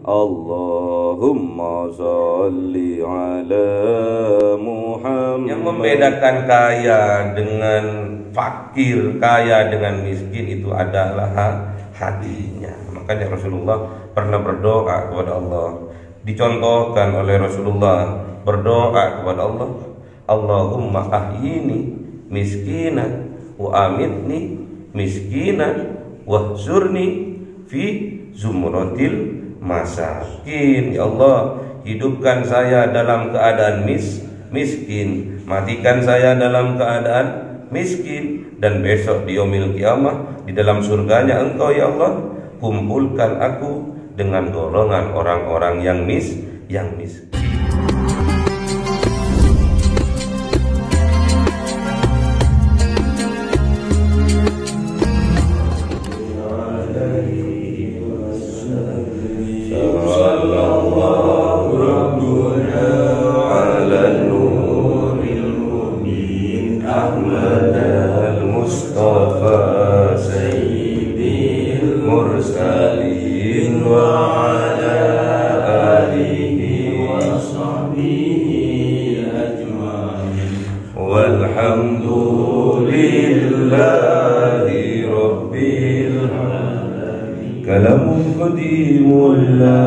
Allahumma sholli ala Muhammad. Yang membedakan kaya dengan fakir, kaya dengan miskin itu adalah hatinya. Makanya Rasulullah pernah berdoa kepada Allah. Dicontohkan oleh Rasulullah berdoa kepada Allah, Allahumma ahyini miskinan wa amitni miskinan wahsurni fi zumratil masakin. Ya Allah, hidupkan saya dalam keadaan miskin, matikan saya dalam keadaan miskin, dan besok di yaumil qiyamah di dalam surganya Engkau ya Allah kumpulkan aku dengan golongan orang-orang yang miskin. Walhamdulillahi rabbil alamin. Kalamun qadimun la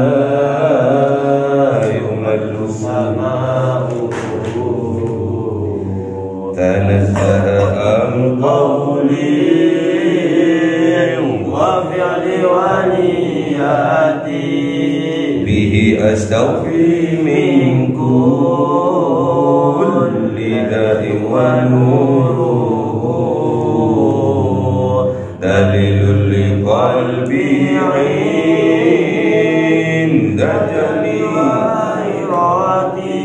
yumallu sama'uhu tanazzaha an qawli wa fi'li wa niyati bihi astaghfi min kulli da'in wa nuruhu dalilul liqalbi 'inda jami'irati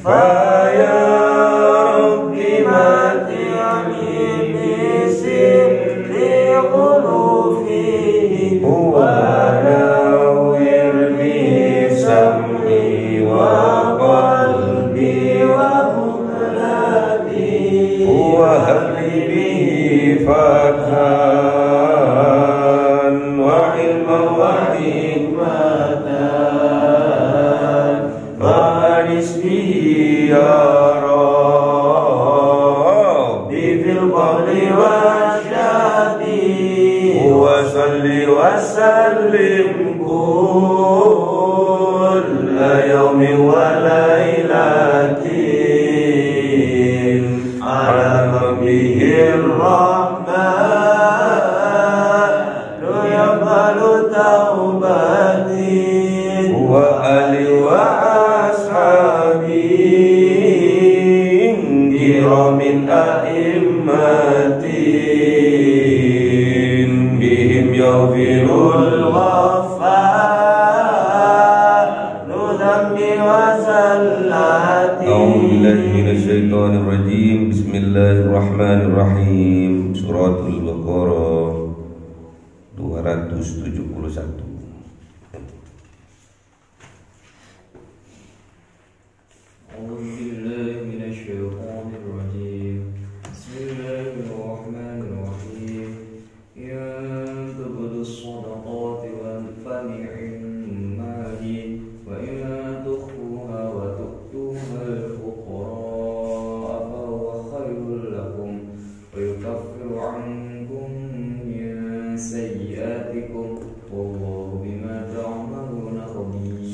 fa ya rabbi mati'ani bisirri qulufihi wa nawwir bi sam'i wa qalbi wa mumlati wa habli bihi fathan wa ilman wa hikmatan wa anis bihi ya rabbi fil qawli wa syati wa salli wa sallim kulla yawmin wa laylatin ala nabiyir rahman yaqbalu taubati wa ali wa ashabi kiramin a'immatin bihim yaghfirul ghaffar nudammi wa zallati. A'udzubillahi minasyaitonir rajim. Bismillahirrahmanirrahim. Suratul Baqarah 271.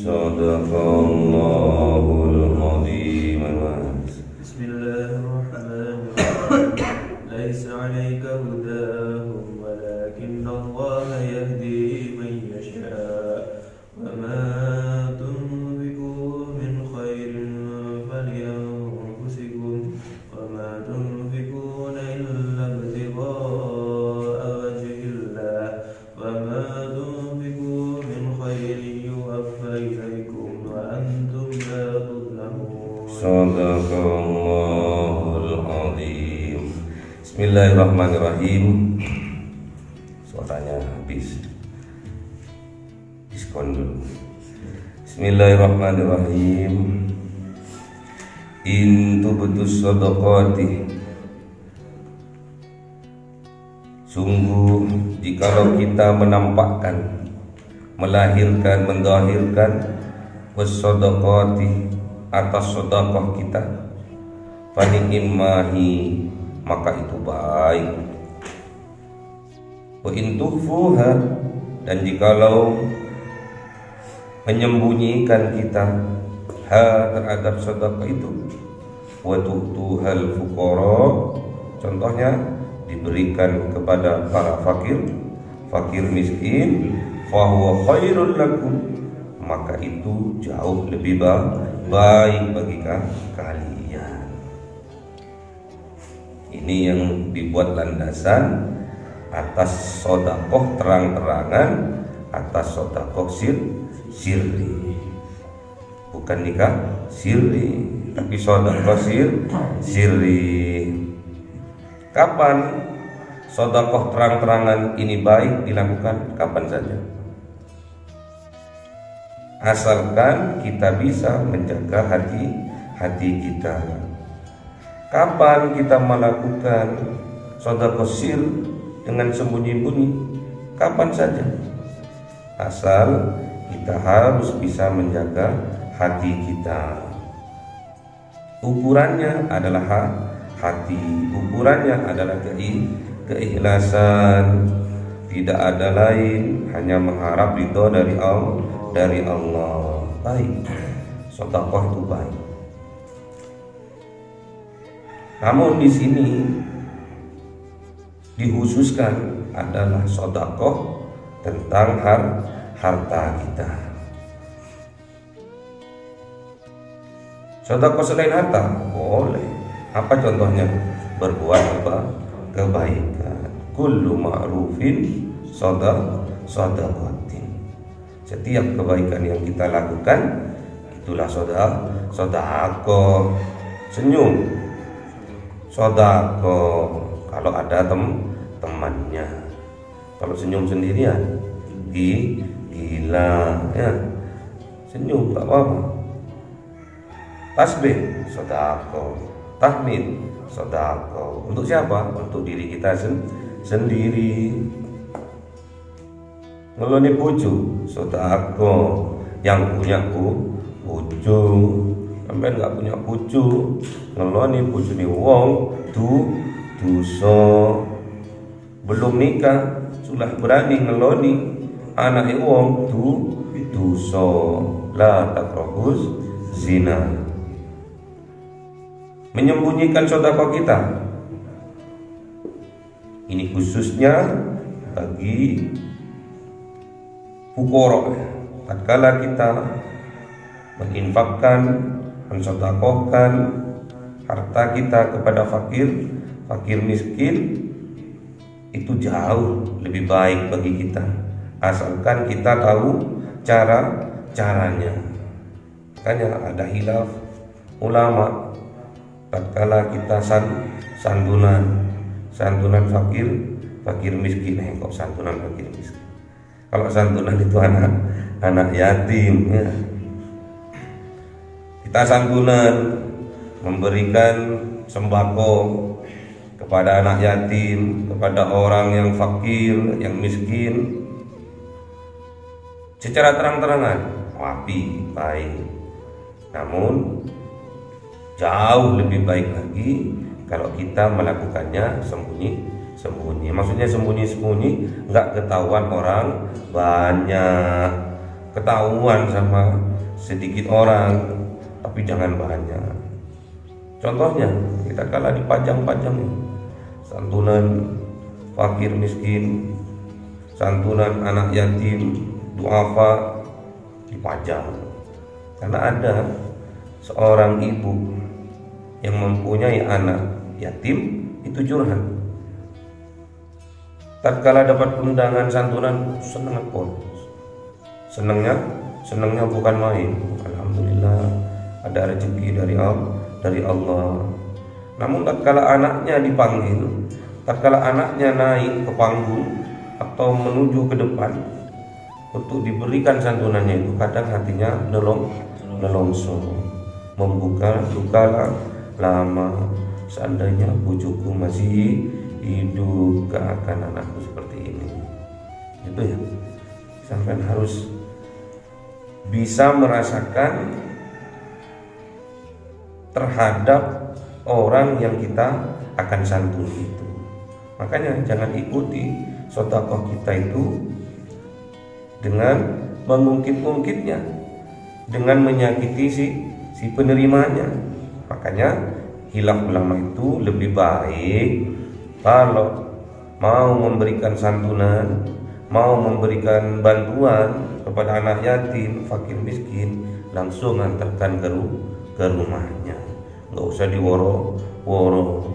Sadaqallahul azim. Bismillahirrahmanirrahim. Laisa 'alaika hudahum walakinna Allaha yahdi man yasha' wa ma tunfiqu min khairin falyanfusikum wa ma tunfiquna illa ibtigha'a wajhillah wa ma tunfiqu min khairin yuwaffa ilaykum wa antum la tudlamun. Sadaqallahul azim. Bismillahirrahmanirrahim. Suaranya habis. Diskon dulu. Bismillahirrahmanirrahim. In tubtus sadaqati, sungguh jikalau kita menampakkan melahirkan, mendahirkan wasodaqati, atas sedekah kita, fani'immahi, maka itu baik. Wa in tuhfuha, dan jikalau menyembunyikan kita terhadap sedekah itu, wa tu'tuhal fuqara, contohnya diberikan kepada para fakir miskin, fahuwa khairul lakum, maka itu jauh lebih baik bagi kalian. Ini yang dibuat landasan atas sedekah terang-terangan, atas sedekah sirri, bukan nikah sirri, tapi sedekah sirri. Kapan sedekah terang-terangan ini baik dilakukan? Kapan saja, asalkan kita bisa menjaga hati kita. Kapan kita melakukan sedekah sir dengan sembunyi-bunyi? Kapan saja, asal kita harus bisa menjaga hati kita. Ukurannya adalah hati, ukurannya adalah keikhlasan, tidak ada lain, hanya mengharap ridho dari Allah. Baik, sedekah itu baik. Namun di sini dikhususkan adalah sedekah tentang harta kita. Sedekah selain harta boleh. Apa contohnya? Berbuat kebaikan. Kullu ma'rufin sadaqatin. Setiap kebaikan yang kita lakukan itulah sedekah. Senyum, sedekah kalau ada temannya. Kalau senyum sendirian gila ya. Senyum tak apa-apa. Tasbih sedekah, tahmid sedekah. Untuk siapa? Untuk diri kita sendiri. Ngeloni bojo sedekah. Yang punya bojo, sampai nggak punya bojo, ngeloni bojone wong dosa. Belum nikah sudah berani ngeloni anake wong dosa. La taqrabuz zina. Menyembunyikan sedekah kita ini khususnya bagi fuqara. Tatkala kita menginfakkan, mensedekahkan harta kita kepada fakir miskin, itu jauh lebih baik bagi kita, asalkan kita tahu caranya. Makanya ada hilaf ulama tatkala kita santunan fakir miskin. Kok santunan fakir miskin? Kalau santunan itu anak yatim ya. Kita santunan memberikan sembako kepada anak yatim, kepada orang yang fakir, yang miskin, secara terang-terangan, wapi baik. Namun jauh lebih baik lagi kalau kita melakukannya sembunyi. Maksudnya sembunyi, nggak ketahuan orang banyak, ketahuan sama sedikit orang, tapi jangan banyak. Contohnya kita kala dipajang-pajang santunan fakir miskin, santunan anak yatim, duafa dipajang. Karena ada seorang ibu yang mempunyai anak yatim itu curhat. Tatkala dapat undangan santunan senang pun. Senangnya bukan main. Alhamdulillah ada rezeki dari Allah. Namun tatkala anaknya dipanggil, tatkala anaknya naik ke panggung atau menuju ke depan untuk diberikan santunannya, itu kadang hatinya nelongso, membuka luka lama. Seandainya bujuku masih hidup, gak akan anakku seperti ini. Itu ya. sampean harus bisa merasakan terhadap orang yang kita akan santuni itu. Makanya jangan ikuti sedekah kita itu dengan mengungkit-ungkitnya, dengan menyakiti si penerimanya. Makanya khilaf ulama itu lebih baik kalau mau memberikan santunan, mau memberikan bantuan kepada anak yatim, fakir miskin, langsung antarkan ke rumahnya, nggak usah diworo-woro.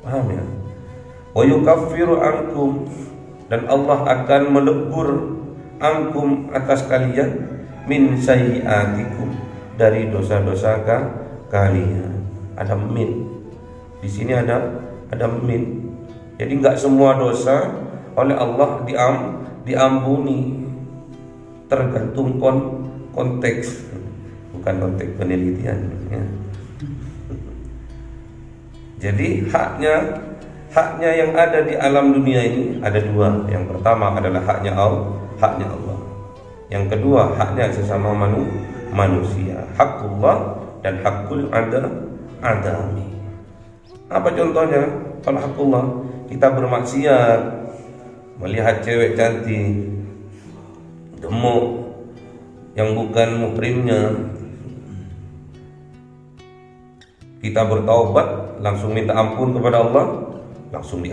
Paham ya? Wa yukaffiru ankum, dan Allah akan melebur ankum atas kalian min sayyiatikum, dari dosa-dosa kalian. Ada min. Di sini ada min. Jadi nggak semua dosa oleh Allah diampuni. Tergantung konteks, bukan konteks penelitian ya. Jadi haknya yang ada di alam dunia ini ada dua. Yang pertama adalah haknya Allah. Yang kedua haknya sesama manusia, hakullah dan hakul adami. Apa contohnya? Kalau hakullah, kita bermaksiat, melihat cewek cantik, gemuk yang bukan muhrimnya, kita bertaubat, langsung minta ampun kepada Allah, langsung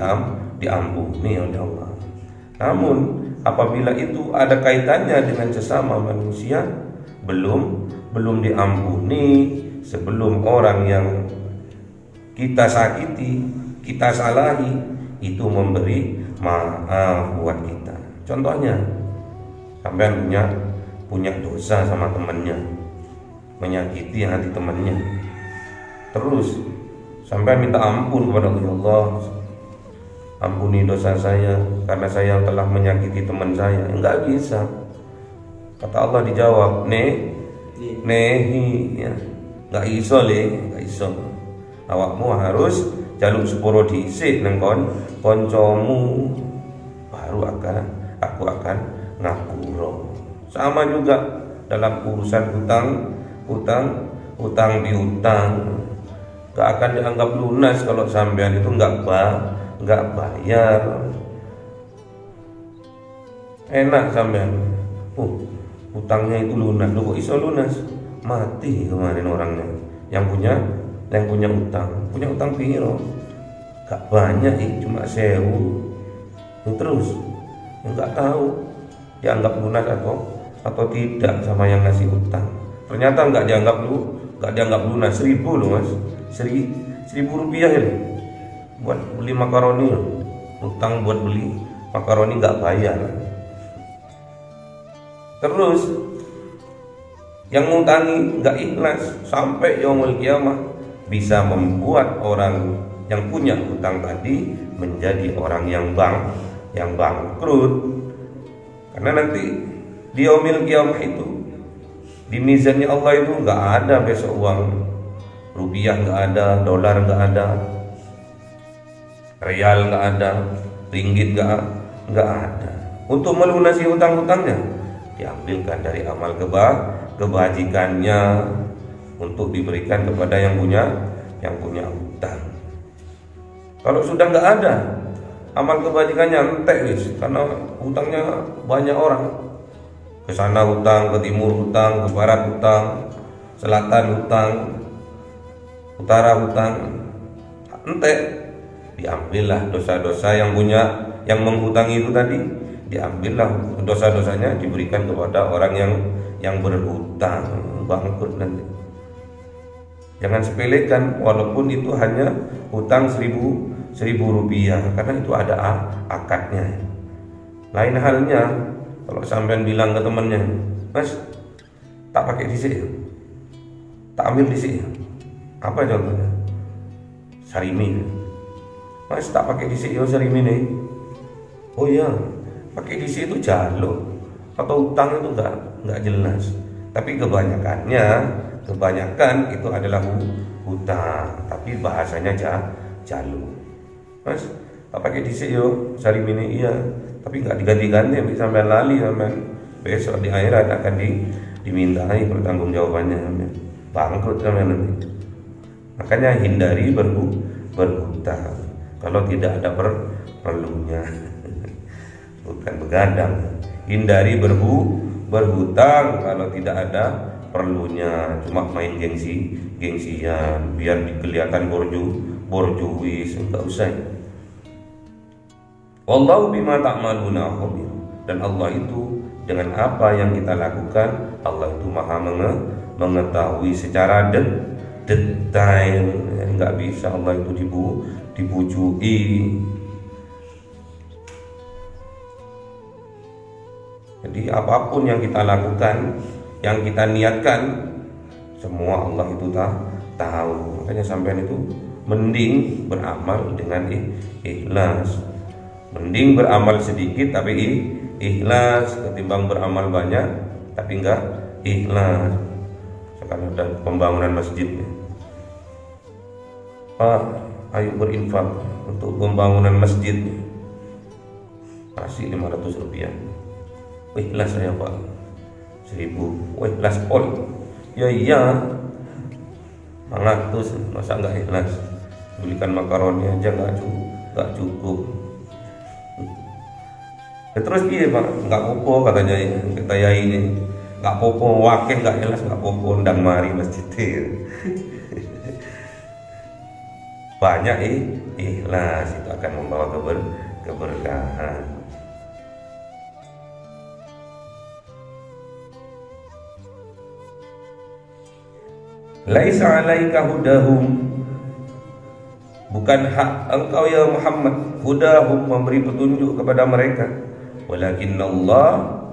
diampuni oleh Allah. Namun apabila itu ada kaitannya dengan sesama manusia, belum diampuni sebelum orang yang kita sakiti, kita salahi itu memberi maaf buat kita. Contohnya, sampean punya dosa sama temannya, menyakiti hati temannya, terus sampean minta ampun kepada Allah, ampuni dosa saya karena saya telah menyakiti teman saya. Enggak bisa. Kata Allah dijawab, nehi ya. Enggak iso enggak iso. Awakmu harus jaluk sepuro dhisik nang koncomu, baru aku akan ngapura. Sama juga dalam urusan hutang piutang, gak akan dianggap lunas kalau sampean itu nggak bayar. Enak sampean, hutangnya itu lunas, lu kok iso lunas? Mati kemarin orangnya yang punya utang piro? Gak banyak, cuma 1.000. Terus nggak tahu dianggap lunas atau tidak sama yang ngasih utang. Ternyata nggak dianggap lunas. 1.000 loh mas, 1.000 rupiah ya, buat beli makaroni loh. Utang buat beli makaroni nggak bayar. Terus yang ngutangi nggak ikhlas, sampai yaumul kiamah bisa membuat orang yang punya utang tadi menjadi orang yang bangkrut. Karena nanti di yaumil kiamah itu, di mizannya Allah itu nggak ada besok uang rupiah, nggak ada dolar, nggak ada real, nggak ada ringgit, nggak ada. Untuk melunasi hutang-hutangnya diambilkan dari amal kebajikannya untuk diberikan kepada yang punya hutang. Kalau sudah nggak ada amal kebajikannya, entek wis, karena hutangnya banyak orang. Ke sana hutang, ke timur hutang, ke barat hutang, selatan hutang, utara hutang, entek. Diambillah dosa-dosa yang menghutangi itu tadi, diambillah dosa-dosanya, diberikan kepada orang yang berhutang, bangkrut nanti. Jangan sepelekan, walaupun itu hanya hutang 1.000 rupiah, karena itu ada akadnya. Lain halnya kalau sampean bilang ke temannya, mas, tak pakai disik ya, tak ambil disik ya. Apa contohnya? Sarimi. Mas, tak pakai disik ya sarimi nih. Oh iya, pakai disik itu jaluk atau utang itu nggak jelas. Tapi kebanyakan itu adalah hutang, tapi bahasanya jaluk. Mas, tak pakai disik yo sarimi nih, iya, tapi nggak diganti-ganti, sampai lali sampai besok di akhirat akan dimintai pertanggungjawabannya. Bangkrut kan nanti. Makanya hindari berhutang kalau tidak ada perlunya. Bukan begadang. Hindari berhutang kalau tidak ada perlunya, cuma main gengsian biar kelihatan borjuis, enggak usah. Wallahu bima ta'maluna khabir. Dan Allah itu dengan apa yang kita lakukan, Allah itu maha mengetahui secara detail. Enggak bisa Allah itu dibujui. Jadi apapun yang kita lakukan, yang kita niatkan, semua Allah itu tahu. Makanya sampean itu mending beramal dengan ikhlas. Mending beramal sedikit tapi ikhlas ketimbang beramal banyak tapi enggak ikhlas. Sekarang ada pembangunan masjid. Pak, ayo berinfak untuk pembangunan masjid. Kasih 500 rupiah. Ikhlas saya Pak. 1000. Ikhlas pol. Ya iya. 500 masa enggak ikhlas? Belikan makaroni aja enggak cukup. Terus piye Pak? Enggak popo katanya kita ya ini. Enggak popo wakil enggak ikhlas, enggak popo ndang mari masjid. Banyak ikhlas itu akan membawa keberkahan. Laisa 'alaika hudahum, bukan hak engkau ya Muhammad, hudahum memberi petunjuk kepada mereka, walakinallah,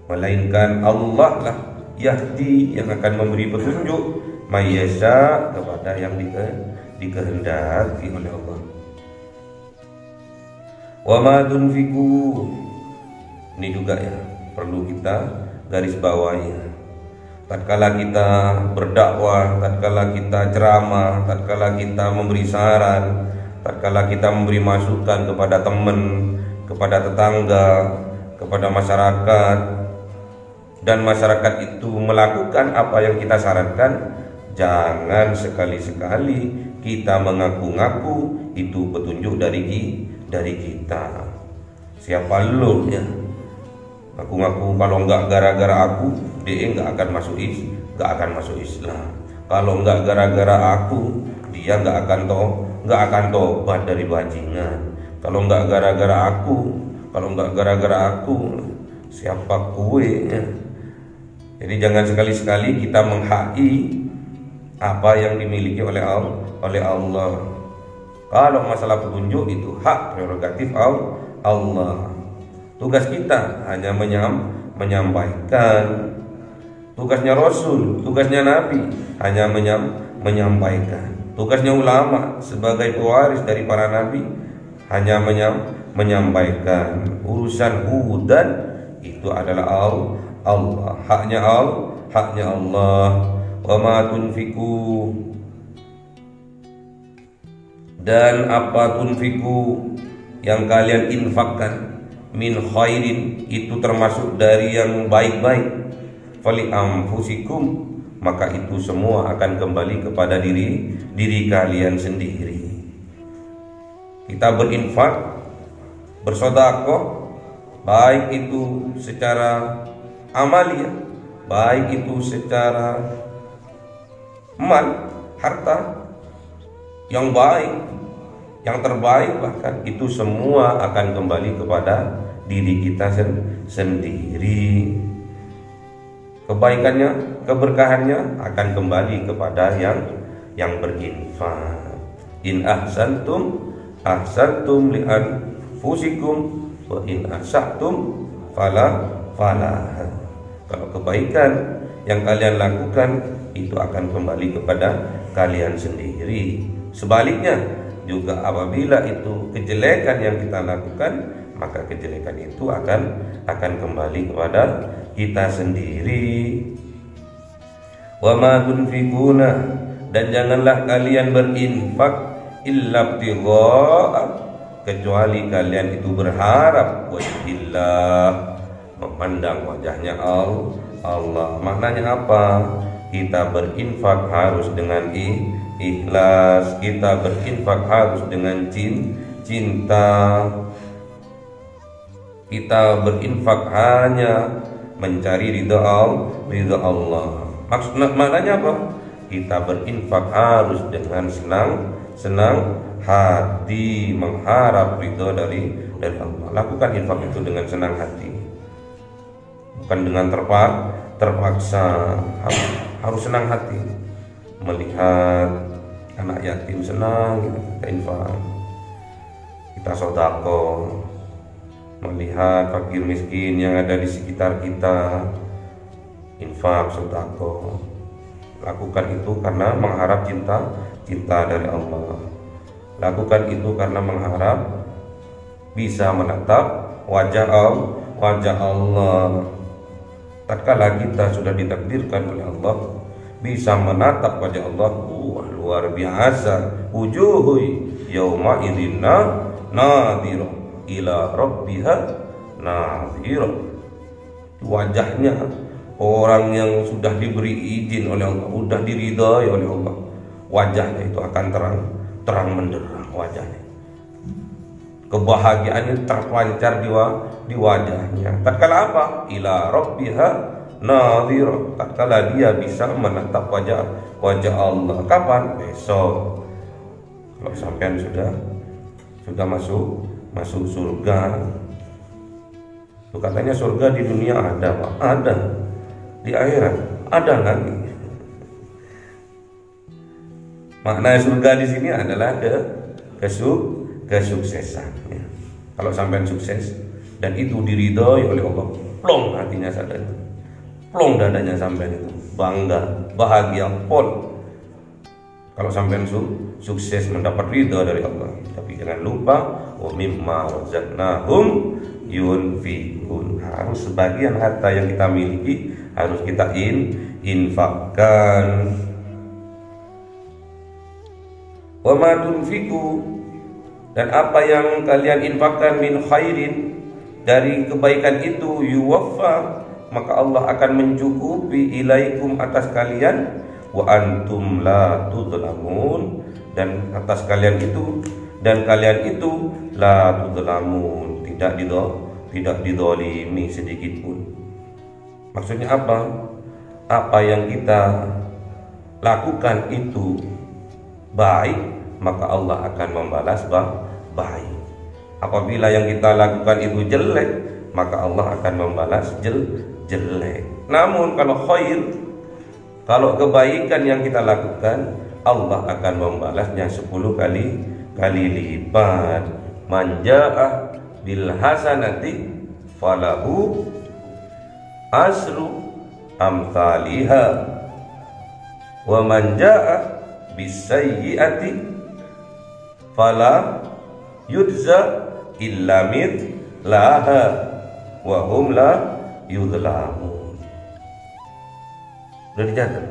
melainkan Allah lah yahdi yang akan memberi petunjuk mayyasha kepada yang dikehendaki oleh Allah. Wa ma tunfiqu, ini juga ya perlu kita garis bawahi. Tatkala kita berdakwah, tatkala kita ceramah, tatkala kita memberi saran, tatkala kita memberi masukan kepada teman, kepada tetangga, kepada masyarakat, dan masyarakat itu melakukan apa yang kita sarankan, jangan sekali-sekali kita mengaku-ngaku itu petunjuk dari kita. Siapa lu ya? Ngaku-ngaku kalau enggak gara-gara aku, dia enggak akan masuk Islam. Kalau enggak gara-gara aku, dia enggak akan tobat dari bajingan. Kalau enggak gara-gara aku, siapa kue ya? Jadi jangan sekali-sekali kita menghai apa yang dimiliki oleh Allah. Kalau masalah petunjuk itu hak prerogatif Allah. Tugas kita hanya menyampaikan. Tugasnya Rasul, tugasnya Nabi hanya menyampaikan. Tugasnya ulama sebagai pewaris dari para nabi hanya menyampaikan. Urusan hudan itu adalah Allah. Haknya Allah. Wa ma tunfiqu, dan apa tunfiqu yang kalian infakkan, min khairin itu termasuk dari yang baik-baik, fali anfusikum, maka itu semua akan kembali kepada diri kalian sendiri. Kita berinfak, bersedekah, baik itu secara amalia, baik itu secara mal, harta yang baik, yang terbaik, bahkan itu semua akan kembali kepada diri kita sendiri. Kebaikannya, keberkahannya akan kembali kepada yang berinfak. In ahsantum li anfusikum wa in ahsatum fala. Kalau kebaikan yang kalian lakukan itu akan kembali kepada kalian sendiri. Sebaliknya juga apabila itu kejelekan yang kita lakukan, maka kejelekan itu akan kembali kepada kita sendiri. Wa ma tunfiquna, dan janganlah kalian berinfak illa ibtigha, kecuali kalian itu berharap wajhillah, memandang wajahnya Allah. Maknanya apa? Kita berinfak harus dengan ikhlas, kita berinfak harus dengan cinta. Kita berinfak hanya mencari ridha Allah. Maknanya apa? Kita berinfak harus dengan senang hati, mengharap ridha dari Allah. Lakukan infak itu dengan senang hati, bukan dengan terpaksa. Harus senang hati. Melihat anak yatim senang, kita infak, kita sedekah. Melihat fakir miskin yang ada di sekitar kita, infak, sedekah. Lakukan itu karena mengharap cinta dari Allah. Lakukan itu karena mengharap bisa menatap wajah Allah. Tatkala kita sudah ditakdirkan oleh Allah bisa menatap wajah Allah, luar biasa. Wujuhu yauma idzin nadhirah ila rabbiha nadhirah. Wajahnya orang yang sudah diberi izin oleh Allah, sudah diridhai oleh Allah, wajahnya itu akan terang menderang wajahnya. Kebahagiaannya terpancar di wajahnya. Tatkala apa? Ila rabbiha nadhirah. Tatkala dia bisa menatap wajah Allah. Kapan? Besok. Kalau sampean sudah masuk surga. Itu katanya surga di dunia ada, Pak. Ada. Di akhirat ada lagi. Makna surga di sini adalah kesuksesan. Ya. Kalau sampean sukses dan itu diridhoi oleh Allah, plong hatinya sadar itu, plong dadanya sampean itu, bangga, bahagia, pol. Kalau sampean sukses mendapat ridha dari Allah. Tapi jangan lupa, wa mimma razaqnahum yunfiqun. Harus sebagian harta yang kita miliki harus kita infakkan. Wa ma tunfiqu, dan apa yang kalian infakkan min khairin, dari kebaikan itu, yuwaffa, maka Allah akan mencukupi ilaikum, atas kalian, wa antum la tudlamun, dan atas kalian itu, dan kalian itu la tudlamun, tidak didolimi sedikit pun. Maksudnya apa? Apa yang kita lakukan itu baik, maka Allah akan membalas baik. Apabila yang kita lakukan itu jelek, maka Allah akan membalas jelek. Namun kalau khair, kalau kebaikan yang kita lakukan, Allah akan membalasnya 10 kali lipat. Man jaa bil hasanati falahu asru amthaliha wa man jaa bis sayyiati fala yujza illa mithlaha wa hum la yudhlamun. Sudah dicatat.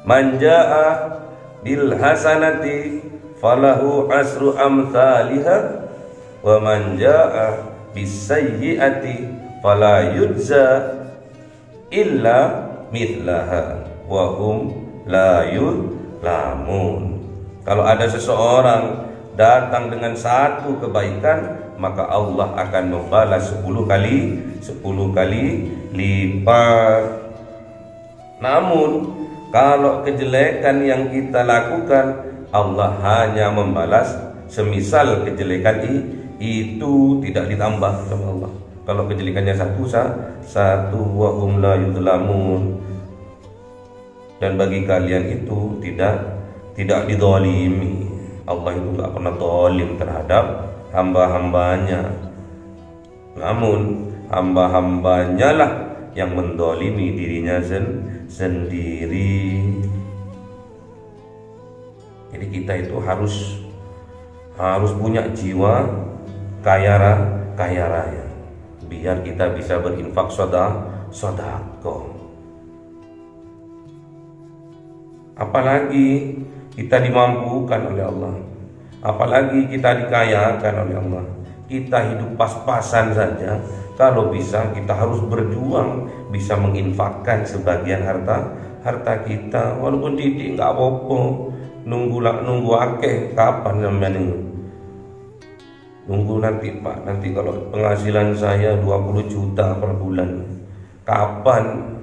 Man jaa bil hasanati falahu asru amthaliha wa man jaa bis sayyiati fala yujza illa mithlaha wa hum la yudhlamun. Kalau ada seseorang datang dengan satu kebaikan, maka Allah akan membalas 10 kali lipat. Namun kalau kejelekan yang kita lakukan, Allah hanya membalas semisal kejelekan itu, tidak ditambah sama Allah. Kalau kejelekannya satu wa hum la yudhlamun, dan bagi kalian itu tidak didolimi. Allah itu tidak pernah dolim terhadap hamba-hambanya. Namun hamba-hambanya lah yang mendolimi dirinya sendiri. Jadi kita itu harus punya jiwa kaya raya, biar kita bisa berinfak sedekah. Apalagi kita dimampukan oleh Allah, apalagi kita dikayakan oleh Allah, kita hidup pas-pasan saja. Kalau bisa kita harus berjuang, bisa menginfakkan sebagian harta kita, walaupun titik nggak apa-apa. Nunggu akeh kapan sampean ini? Nunggu nanti Pak, nanti kalau penghasilan saya 20 juta per bulan, kapan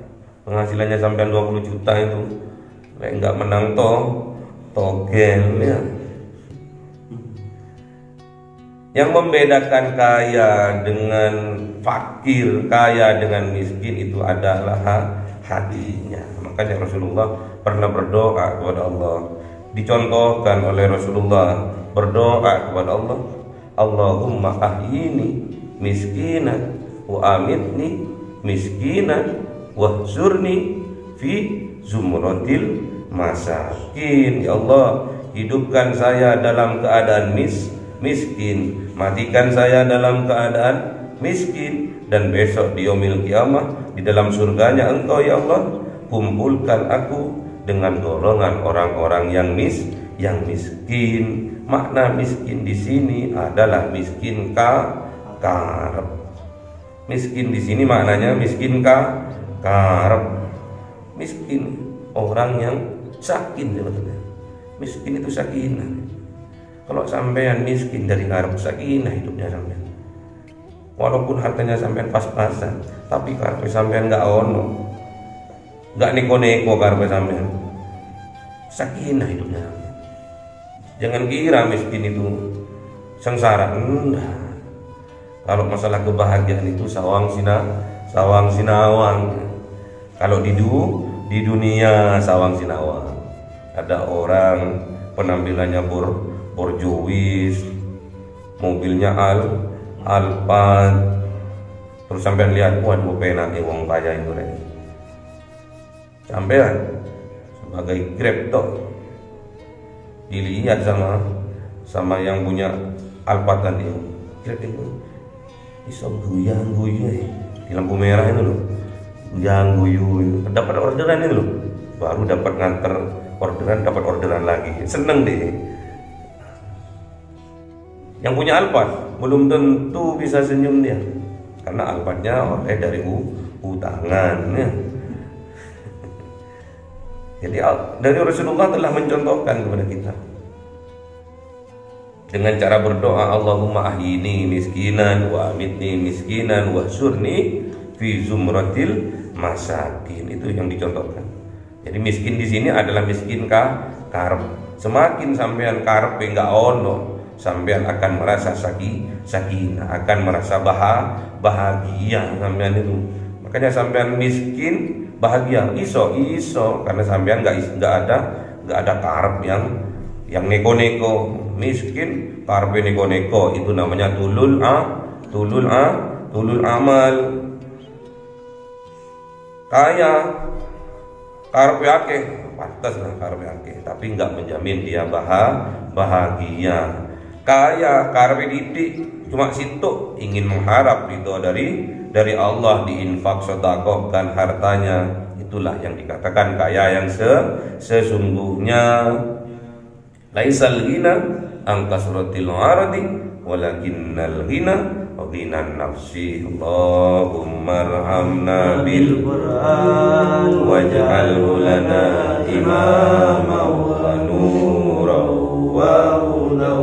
penghasilannya sampai 20 juta itu? Nggak menang togel ya. Yang membedakan kaya dengan fakir, kaya dengan miskin itu adalah hatinya. Makanya Rasulullah pernah berdoa kepada Allah. Dicontohkan oleh Rasulullah berdoa kepada Allah, Allahumma ahyini miskinan wa amitni miskinan wahzurni fi zumratil masakin. Ya Allah, hidupkan saya dalam keadaan miskin, matikan saya dalam keadaan miskin, dan besok di yaumil qiyamah di dalam surganya Engkau ya Allah kumpulkan aku dengan golongan orang-orang yang miskin. Makna miskin di sini adalah miskin karep. Miskin di sini maknanya miskin karep. Miskin orang yang sakin sebetulnya. Miskin itu sakinah. Kalau sampean miskin dari karep, sakinah hidupnya sampean. Walaupun hartanya sampean pas-pasan, tapi karep sampean nggak ono. Nggak neko-neko karpe sampean, sakinah hidupnya. Jangan kira miskin itu sengsara, enggak. Kalau masalah kebahagiaan itu sawang sinawang. Kalau di dunia sawang sinawang. Ada orang penampilannya borjuis, mobilnya Alphard, terus sampean lihat, waduh penake wong kaya itu rek. Sampean sebagai Grab tok dilihat sama yang punya Alphard tadi. Grab itu bisa guyang-guyu di lampu merah itu loh, guyang-guyu, dapat orderan itu loh, baru dapat nganter orderan, dapat orderan lagi, seneng deh. Yang punya Alphard belum tentu bisa senyum dia, karena Alphardnya oleh dari utangan ya. Jadi dari Rasulullah telah mencontohkan kepada kita dengan cara berdoa, Allahumma ahyini miskinan wa amitni miskinan wahsyurni fi zumratil masakin. Itu yang dicontohkan. Jadi miskin di sini adalah miskin karep. Semakin sampean karep enggak ono, sampean akan merasa sakinah, akan merasa bahagia sampean itu. Makanya sampean miskin bahagia iso karena sampean nggak ada karep yang neko-neko. Miskin karep neko-neko itu namanya tulul amal. Kaya karep akeh, pantas lah karep akeh, tapi nggak menjamin dia bahagia. Kaya karep didik cuma situ ingin mengharap itu dari Allah, diinfak sedekahkan hartanya, itulah yang dikatakan kaya yang sesungguhnya. Laisal ghina an kasratil ardi walakinnal ghina ghinan nafsi. Allahumma arhamna bil Qur'an waj'alhu lana imama wa nuran wa hudan